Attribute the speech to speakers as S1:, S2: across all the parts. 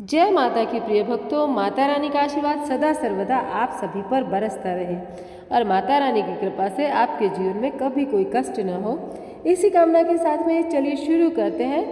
S1: जय माता की प्रिय भक्तों, माता रानी का आशीर्वाद सदा सर्वदा आप सभी पर बरसता रहे और माता रानी की कृपा से आपके जीवन में कभी कोई कष्ट न हो। इसी कामना के साथ में चलिए शुरू करते हैं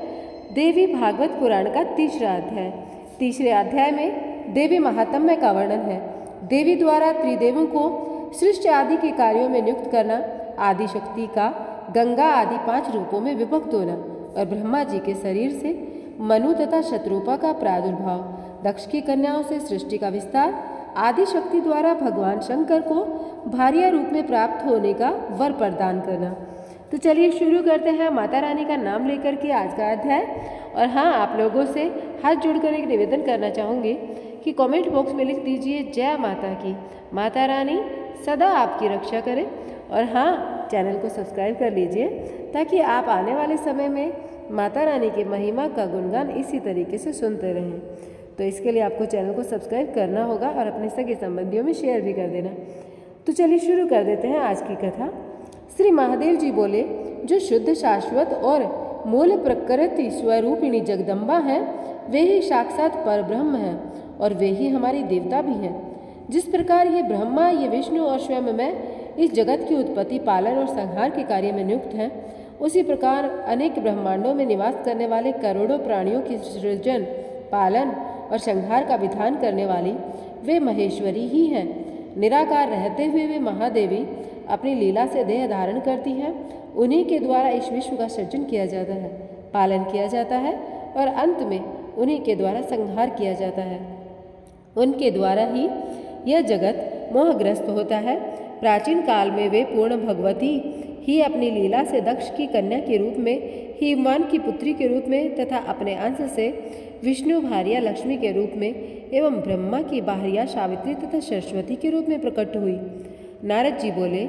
S1: देवी भागवत पुराण का तीसरा अध्याय। तीसरे अध्याय में देवी महात्म्य का वर्णन है। देवी द्वारा त्रिदेवों को सृष्टि आदि के कार्यों में नियुक्त करना, आदि शक्ति का गंगा आदि 5 रूपों में विभक्त होना और ब्रह्मा जी के शरीर से मनु तथा शत्रुपा का प्रादुर्भाव, दक्ष की कन्याओं से सृष्टि का विस्तार, आदि शक्ति द्वारा भगवान शंकर को भार्या रूप में प्राप्त होने का वर प्रदान करना। तो चलिए शुरू करते हैं माता रानी का नाम लेकर के आज का अध्याय। और हाँ, आप लोगों से हाथ जोड़कर एक निवेदन करना चाहूँगी कि कमेंट बॉक्स में लिख दीजिए जय माता की। माता रानी सदा आपकी रक्षा करे। और हाँ, चैनल को सब्सक्राइब कर लीजिए ताकि आप आने वाले समय में माता रानी की महिमा का गुणगान इसी तरीके से सुनते रहें। तो इसके लिए आपको चैनल को सब्सक्राइब करना होगा और अपने सगे संबंधियों में शेयर भी कर देना। तो चलिए शुरू कर देते हैं आज की कथा। श्री महादेव जी बोले, जो शुद्ध, शाश्वत और मूल प्रकृति स्वरूपिणी जगदम्बा है, वे ही साक्षात परब्रह्म हैं और वे ही हमारी देवता भी हैं। जिस प्रकार ये ब्रह्मा, ये विष्णु और स्वयं मैं इस जगत की उत्पत्ति, पालन और संहार के कार्य में नियुक्त हैं, उसी प्रकार अनेक ब्रह्मांडों में निवास करने वाले करोड़ों प्राणियों की सृजन, पालन और संहार का विधान करने वाली वे महेश्वरी ही हैं। निराकार रहते हुए वे महादेवी अपनी लीला से देह धारण करती हैं। उन्हीं के द्वारा इस विश्व का सृजन किया जाता है, पालन किया जाता है और अंत में उन्हीं के द्वारा संहार किया जाता है। उनके द्वारा ही यह जगत मोहग्रस्त होता है। प्राचीन काल में वे पूर्ण भगवती ही अपनी लीला से दक्ष की कन्या के रूप में, हिमवान की पुत्री के रूप में तथा अपने अंश से विष्णु भार्या लक्ष्मी के रूप में एवं ब्रह्मा की भार्या सावित्री तथा सरस्वती के रूप में प्रकट हुई। नारद जी बोले,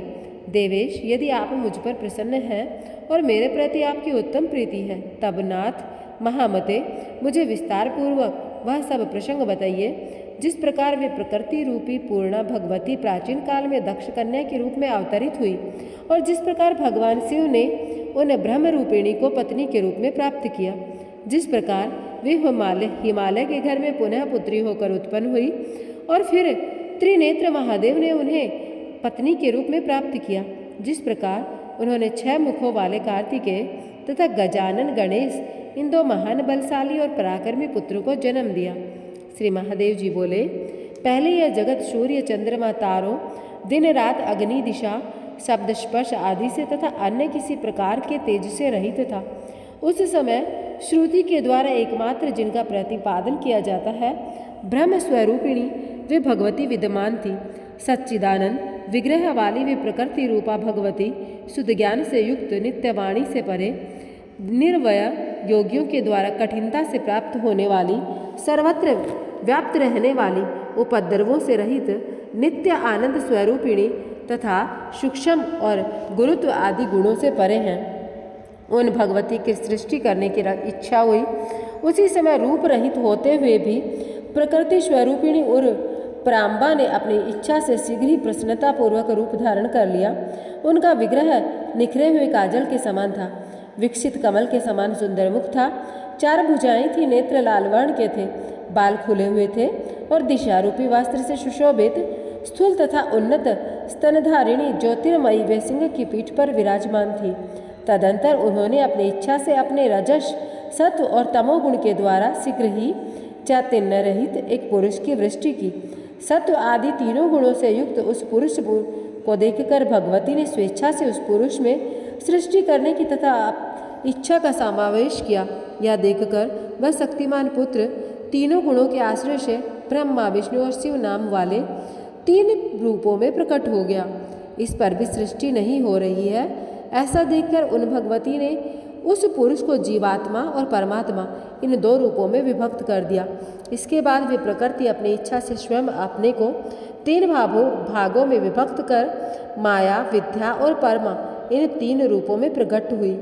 S1: देवेश, यदि आप मुझ पर प्रसन्न हैं और मेरे प्रति आपकी उत्तम प्रीति है, तब नाथ महामते मुझे विस्तार पूर्वक वह सब प्रसंग बताइए जिस प्रकार वे प्रकृति रूपी पूर्णा भगवती प्राचीन काल में दक्ष कन्या के रूप में अवतरित हुई और जिस प्रकार भगवान शिव ने उन ब्रह्म रूपिणी को पत्नी के रूप में प्राप्त किया, जिस प्रकार वे हिमालय के घर में पुनः पुत्री होकर उत्पन्न हुई और फिर त्रिनेत्र महादेव ने उन्हें पत्नी के रूप में प्राप्त किया, जिस प्रकार उन्होंने 6 मुखों वाले कार्तिकेय तथा गजानन गणेश इन 2 महान बलशाली और पराक्रमी पुत्रों को जन्म दिया। श्री महादेव जी बोले, पहले यह जगत सूर्य, चंद्रमा, तारों, दिन रात, अग्नि, दिशा, शब्द, स्पर्श आदि से तथा अन्य किसी प्रकार के तेज से रहित था। उस समय श्रुति के द्वारा एकमात्र जिनका प्रतिपादन किया जाता है, ब्रह्म स्वरूपिणी वे भगवती विद्यमान थी। सच्चिदानंद विग्रह वाली वे प्रकृति रूपा भगवती शुद्ध ज्ञान से युक्त, नित्यवाणी से परे, निर्वय योगियों के द्वारा कठिनता से प्राप्त होने वाली, सर्वत्र व्याप्त रहने वाली, उपद्रवों से रहित, नित्य आनंद स्वरूपिणी तथा सूक्ष्म और गुरुत्व आदि गुणों से परे हैं। उन भगवती की सृष्टि करने की इच्छा हुई। उसी समय रूप रहित होते हुए भी प्रकृति स्वरूपिणी और प्राम्बा ने अपनी इच्छा से शीघ्र ही प्रसन्नतापूर्वक रूप धारण कर लिया। उनका विग्रह निखरे हुए काजल के समान था, विकसित कमल के समान सुंदर मुख था, 4 भुजाएं थी, नेत्र लाल वर्ण के थे, बाल खुले हुए थे और दिशारूपी वस्त्र से सुशोभित, स्थूल तथा उन्नत स्तनधारिणी ज्योतिर्मयी वे सिंह की पीठ पर विराजमान थी। तदंतर उन्होंने अपनी इच्छा से अपने रजस, सत्व और तमोगुण के द्वारा शीघ्र ही चैतन्य रहित एक पुरुष की वृष्टि की। सत्व आदि तीनों गुणों से युक्त उस पुरुष को देखकर भगवती ने स्वेच्छा से उस पुरुष में सृष्टि करने की तथा इच्छा का समावेश किया। यह देखकर वह शक्तिमान पुत्र तीनों गुणों के आश्रय से ब्रह्मा, विष्णु और शिव नाम वाले 3 रूपों में प्रकट हो गया। इस पर भी सृष्टि नहीं हो रही है, ऐसा देखकर उन भगवती ने उस पुरुष को जीवात्मा और परमात्मा इन 2 रूपों में विभक्त कर दिया। इसके बाद वे प्रकृति अपनी इच्छा से स्वयं अपने को 3 भागों में विभक्त कर माया, विद्या और परमा इन 3 रूपों में प्रकट हुई।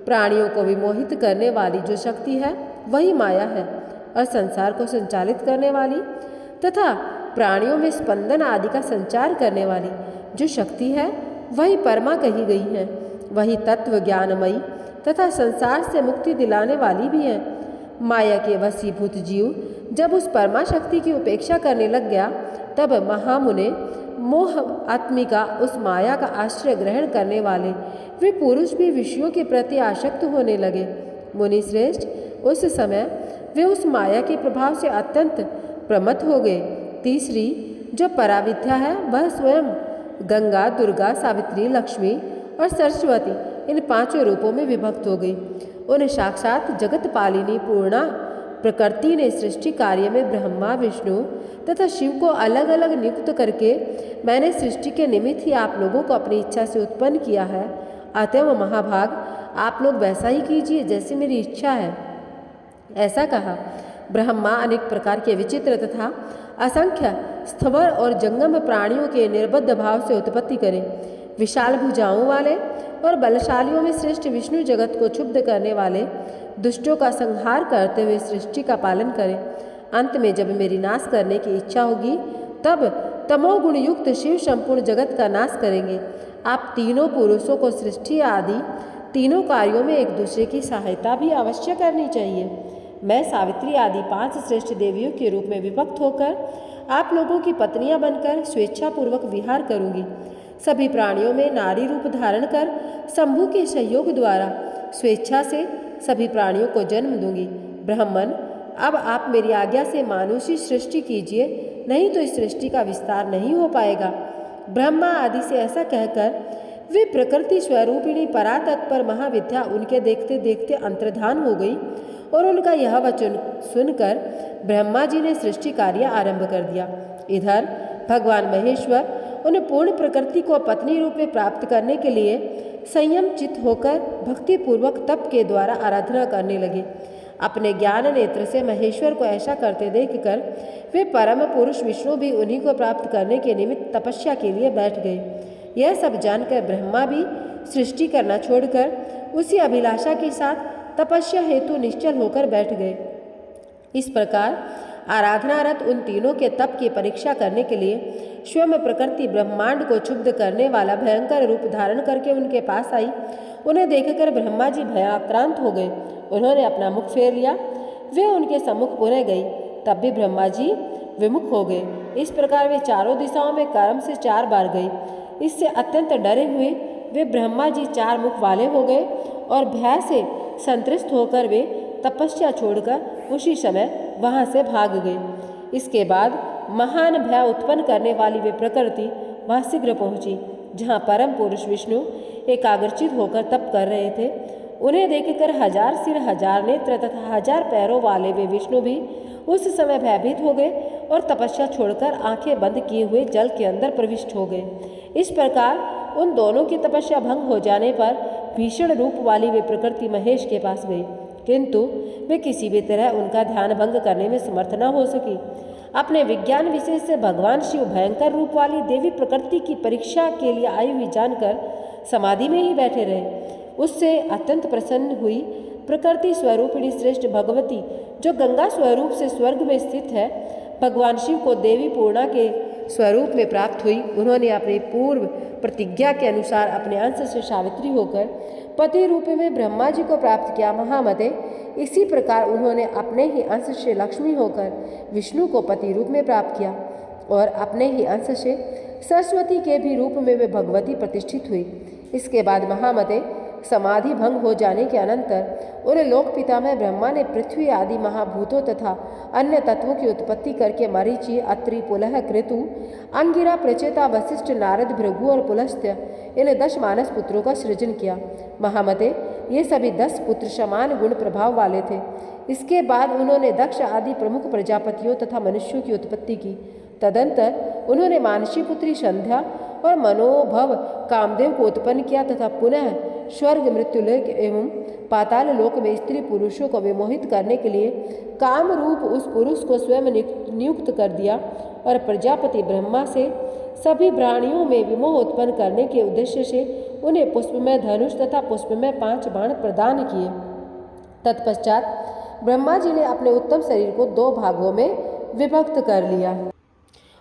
S1: प्राणियों को विमोहित करने वाली जो शक्ति है वही माया है और संसार को संचालित करने वाली तथा प्राणियों में स्पंदन आदि का संचार करने वाली जो शक्ति है वही परमा कही गई है। वही तत्व ज्ञानमयी तथा संसार से मुक्ति दिलाने वाली भी है। माया के वशीभूत जीव जब उस परमा शक्ति की उपेक्षा करने लग गया, तब महामुने मोह आत्मिका उस माया का आश्रय ग्रहण करने वाले वे पुरुष भी विषयों के प्रति आसक्त होने लगे। मुनि श्रेष्ठ, उस समय वे उस माया के प्रभाव से अत्यंत प्रमत्त हो गए। तीसरी जो पराविद्या है वह स्वयं गंगा, दुर्गा, सावित्री, लक्ष्मी और सरस्वती इन पांचों रूपों में विभक्त हो गई। उन साक्षात जगत पालिनी पूर्णा प्रकृति ने सृष्टि कार्य में ब्रह्मा, विष्णु तथा शिव को अलग अलग नियुक्त करके मैंने सृष्टि के निमित्त ही आप लोगों को अपनी इच्छा से उत्पन्न किया है। अतएव महाभाग, आप लोग वैसा ही कीजिए जैसी मेरी इच्छा है। ऐसा कहा। ब्रह्मा अनेक प्रकार के विचित्र तथा असंख्य स्थवर और जंगम प्राणियों के निर्बद्ध भाव से उत्पत्ति करें। विशाल भुजाओं वाले और बलशालियों में श्रेष्ठ विष्णु जगत को क्षुब्ध करने वाले दुष्टों का संहार करते हुए सृष्टि का पालन करें। अंत में जब मेरी नाश करने की इच्छा होगी, तब तमोगुण युक्त शिव संपूर्ण जगत का नाश करेंगे। आप तीनों पुरुषों को सृष्टि आदि तीनों कार्यों में एक दूसरे की सहायता भी अवश्य करनी चाहिए। मैं सावित्री आदि 5 श्रेष्ठ देवियों के रूप में विभक्त होकर आप लोगों की पत्नियां बनकर स्वेच्छापूर्वक विहार करूंगी। सभी प्राणियों में नारी रूप धारण कर शंभु के सहयोग द्वारा स्वेच्छा से सभी प्राणियों को जन्म दूंगी। ब्राह्मण, अब आप मेरी आज्ञा से मानुषी सृष्टि कीजिए, नहीं तो इस सृष्टि का विस्तार नहीं हो पाएगा। ब्रह्मा आदि से ऐसा कहकर वे प्रकृति स्वरूपिणी परातत्पर महाविद्या उनके देखते देखते अंतर्धान हो गई और उनका यह वचन सुनकर ब्रह्मा जी ने सृष्टि कार्य आरंभ कर दिया। इधर भगवान महेश्वर उन्हें पूर्ण प्रकृति को पत्नी रूप में प्राप्त करने के लिए संयम चित्त होकर भक्तिपूर्वक तप के द्वारा आराधना करने लगे। अपने ज्ञान नेत्र से महेश्वर को ऐसा करते देखकर वे परम पुरुष विष्णु भी उन्हीं को प्राप्त करने के निमित्त तपस्या के लिए बैठ गए। यह सब जानकर ब्रह्मा भी सृष्टि करना छोड़कर उसी अभिलाषा के साथ तपस्या हेतु निश्चल होकर बैठ गए। इस प्रकार आराधनारत उन तीनों के तप की परीक्षा करने के लिए स्वयं प्रकृति ब्रह्मांड को क्षुब्ध करने वाला भयंकर रूप धारण करके उनके पास आई। उन्हें देखकर ब्रह्मा जी भयाक्रांत हो गए। उन्होंने अपना मुख फेर लिया। वे उनके सम्मुख पुनः गई, तब भी ब्रह्मा जी विमुख हो गए। इस प्रकार वे चारों दिशाओं में क्रम से 4 बार गए। इससे अत्यंत डरे हुए वे ब्रह्मा जी 4 मुख वाले हो गए और भय से संतृष्ट होकर वे तपस्या छोड़कर उसी समय वहां से भाग गए। इसके बाद महान भय उत्पन्न करने वाली वे प्रकृति वहां शीघ्र पहुंची, जहां परम पुरुष विष्णु एकाग्रचित होकर तप कर रहे थे। उन्हें देखकर 1000 सिर, 1000 नेत्र तथा 1000 पैरों वाले वे विष्णु भी उस समय भयभीत हो गए और तपस्या छोड़कर आंखें बंद किए हुए जल के अंदर प्रविष्ट हो गए। इस प्रकार उन दोनों की तपस्या भंग हो जाने पर भीषण रूप वाली वे प्रकृति महेश के पास गई, किंतु वे किसी भी तरह उनका ध्यान भंग करने में समर्थ न हो सकी। अपने विज्ञान विशेष से भगवान शिव भयंकर रूप वाली देवी प्रकृति की परीक्षा के लिए आई हुई जानकर समाधि में ही बैठे रहे। उससे अत्यंत प्रसन्न हुई प्रकृति स्वरूपिणी श्रेष्ठ भगवती, जो गंगा स्वरूप से स्वर्ग में स्थित है, भगवान शिव को देवी पूर्णा के स्वरूप में प्राप्त हुई। उन्होंने अपनी पूर्व प्रतिज्ञा के अनुसार अपने अंश से सावित्री होकर पति रूप में ब्रह्मा जी को प्राप्त किया। महामते, इसी प्रकार उन्होंने अपने ही अंश से लक्ष्मी होकर विष्णु को पति रूप में प्राप्त किया और अपने ही अंश से सरस्वती के भी रूप में वे भगवती प्रतिष्ठित हुई। इसके बाद महामते, समाधि भंग हो जाने के अनंतर उन लोक पितामह ब्रह्मा ने पृथ्वी आदि महाभूतों तथा अन्य तत्वों की उत्पत्ति करके मरीचि, अत्रि, पुलह, कृतु, अंगिरा, प्रचेता, वशिष्ठ, नारद, भृगु और पुलस्त्य इन 10 मानस पुत्रों का सृजन किया। महामते, ये सभी 10 पुत्र समान गुण प्रभाव वाले थे। इसके बाद उन्होंने दक्ष आदि प्रमुख प्रजापतियों तथा मनुष्यों की उत्पत्ति की। तदंतर उन्होंने मानसी पुत्री संध्या और मनोभव कामदेव को उत्पन्न किया तथा पुनः स्वर्ग, मृत्युलोक एवं पाताल लोक में स्त्री पुरुषों को विमोहित करने के लिए काम रूप उस पुरुष को स्वयं नियुक्त कर दिया और प्रजापति ब्रह्मा से सभी प्राणियों में विमोह उत्पन्न करने के उद्देश्य से उन्हें पुष्पमय धनुष तथा पुष्पमय 5 बाण प्रदान किए। तत्पश्चात ब्रह्मा जी ने अपने उत्तम शरीर को 2 भागों में विभक्त कर लिया।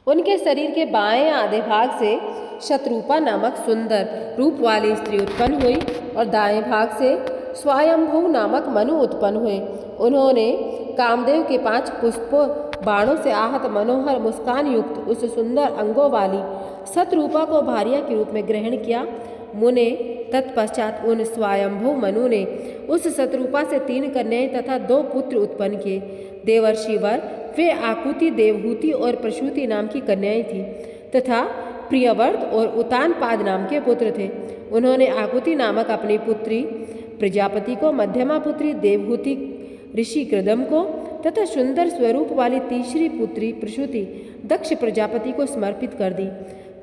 S1: उनके शरीर के बाएं आधे भाग से शत्रुपा नामक सुंदर रूप वाली स्त्री उत्पन्न हुई और दाएं भाग से स्वयंभू नामक मनु उत्पन्न हुए। उन्होंने कामदेव के 5 पुष्पों बाणों से आहत मनोहर मुस्कान युक्त उस सुंदर अंगों वाली सतरूपा को भार्या के रूप में ग्रहण किया। मुने तत्पश्चात उन स्वयंभू मनु ने उस सतरूपा से 3 कन्याएं तथा 2 पुत्र उत्पन्न किए। देवर्षि वर वे आकुति, देवहूति और प्रसूति नाम की कन्याएं थीं तथा प्रियव्रत और उतानपाद नाम के पुत्र थे। उन्होंने आकुति नामक अपनी पुत्री प्रजापति को, मध्यमा पुत्री देवहूति ऋषि कृदम को तथा सुंदर स्वरूप वाली तीसरी पुत्री प्रसूति दक्ष प्रजापति को समर्पित कर दी।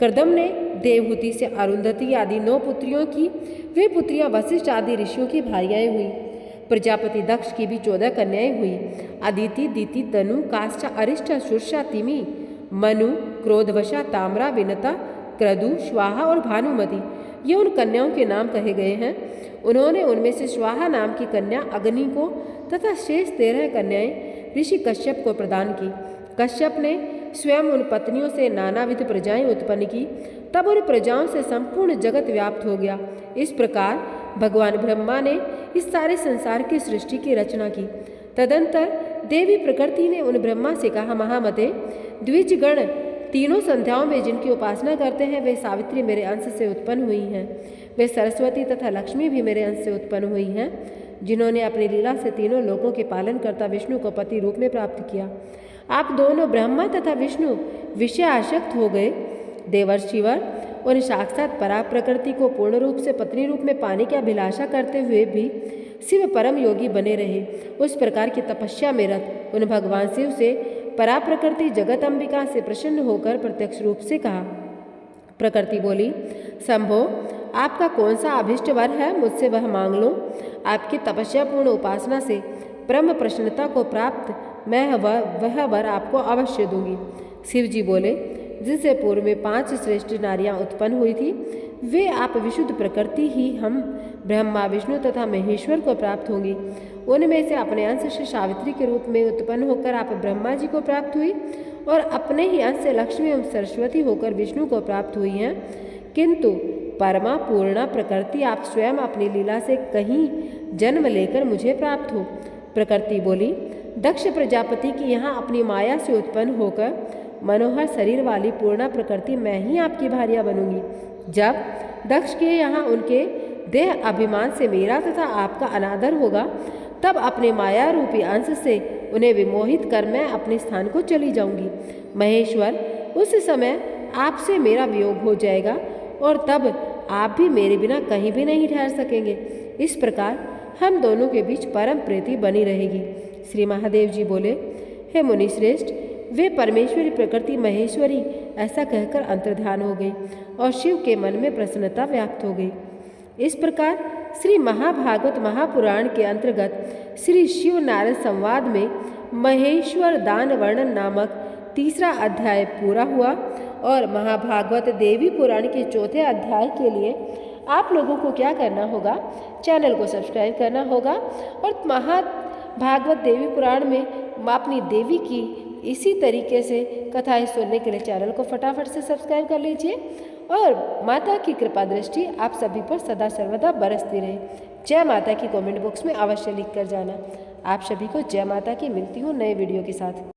S1: कृदम ने देवहूति से अरुंधति आदि 9 पुत्रियों की, वे पुत्रियां वशिष्ठ आदि ऋषियों की भार्याएं हुई। प्रजापति दक्ष की भी 14 कन्याएं हुई। अदिति, दिति, तनु, काष्ठा, अरिष्ठा, सुरसा, तिमि, मनु, क्रोधवशा, ताम्रा, विनता, क्रदु, स्वाहा और भानुमति, ये उन कन्याओं के नाम कहे गए हैं। उन्होंने उनमें से स्वाहा नाम की कन्या अग्नि को तथा शेष 13 कन्याएं ऋषि कश्यप को प्रदान की। कश्यप ने स्वयं उन पत्नियों से नानाविध प्रजाएं उत्पन्न की। तब उन प्रजाओं से संपूर्ण जगत व्याप्त हो गया। इस प्रकार भगवान ब्रह्मा ने इस सारे संसार की सृष्टि की रचना की। तदंतर देवी प्रकृति ने उन ब्रह्मा से कहा, महामते, द्विजगण तीनों संध्याओं में जिनकी उपासना करते हैं वे सावित्री मेरे अंश से उत्पन्न हुई हैं। वे सरस्वती तथा लक्ष्मी भी मेरे अंश से उत्पन्न हुई हैं, जिन्होंने अपनी लीला से तीनों लोकों के पालन करता विष्णु को पति रूप में प्राप्त किया। आप दोनों ब्रह्मा तथा विष्णु विषय आसक्त हो गए। देवर्षिवर उन साक्षात परा प्रकृति को पूर्ण रूप से पत्नी रूप में पाने की अभिलाषा करते हुए भी शिव परम योगी बने रहे। उस प्रकार की तपस्या में रत उन भगवान शिव से परा प्रकृति जगत अंबिका से प्रसन्न होकर प्रत्यक्ष रूप से कहा। प्रकृति बोली, शंभो, आपका कौन सा अभिष्ट वर है, मुझसे वह मांग लो। आपकी तपस्या पूर्ण उपासना से ब्रह्म प्रसन्नता को प्राप्त मैं वह वर आपको अवश्य दूंगी। शिव जी बोले, जिनसे पूर्व में 5 श्रेष्ठ नारियां उत्पन्न हुई थी, वे आप विशुद्ध प्रकृति ही हम ब्रह्मा, विष्णु तथा महेश्वर को प्राप्त होंगी। उनमें से अपने अंश से सावित्री के रूप में उत्पन्न होकर आप ब्रह्मा जी को प्राप्त हुई और अपने ही अंश से लक्ष्मी एवं सरस्वती होकर विष्णु को प्राप्त हुई हैं। किंतु परमा पूर्णा प्रकृति आप स्वयं अपनी लीला से कहीं जन्म लेकर मुझे प्राप्त हो। प्रकृति बोली, दक्ष प्रजापति की यहाँ अपनी माया से उत्पन्न होकर मनोहर शरीर वाली पूर्णा प्रकृति मैं ही आपकी भार्या बनूंगी। जब दक्ष के यहाँ उनके देह अभिमान से मेरा तथा आपका अनादर होगा, तब अपने माया रूपी अंश से उन्हें विमोहित कर मैं अपने स्थान को चली जाऊंगी। महेश्वर, उस समय आपसे मेरा वियोग हो जाएगा और तब आप भी मेरे बिना कहीं भी नहीं ठहर सकेंगे। इस प्रकार हम दोनों के बीच परम प्रीति बनी रहेगी। श्री महादेव जी बोले, हे मुनिश्रेष्ठ, वे परमेश्वरी प्रकृति महेश्वरी ऐसा कहकर अंतर्ध्यान हो गई और शिव के मन में प्रसन्नता व्याप्त हो गई। इस प्रकार श्री महाभागवत महापुराण के अंतर्गत श्री शिव नारद संवाद में महेश्वर दान वर्णन नामक 3रा अध्याय पूरा हुआ और महाभागवत देवी पुराण के 4थे अध्याय के लिए आप लोगों को क्या करना होगा, चैनल को सब्सक्राइब करना होगा और महाभागवत देवी पुराण में अपनी देवी की इसी तरीके से कथाएं सुनने के लिए चैनल को फटाफट से सब्सक्राइब कर लीजिए और माता की कृपा दृष्टि आप सभी पर सदा सर्वदा बरसती रहे। जय माता की कमेंट बॉक्स में अवश्य लिख कर जाना। आप सभी को जय माता की। मिलती हूँ नए वीडियो के साथ।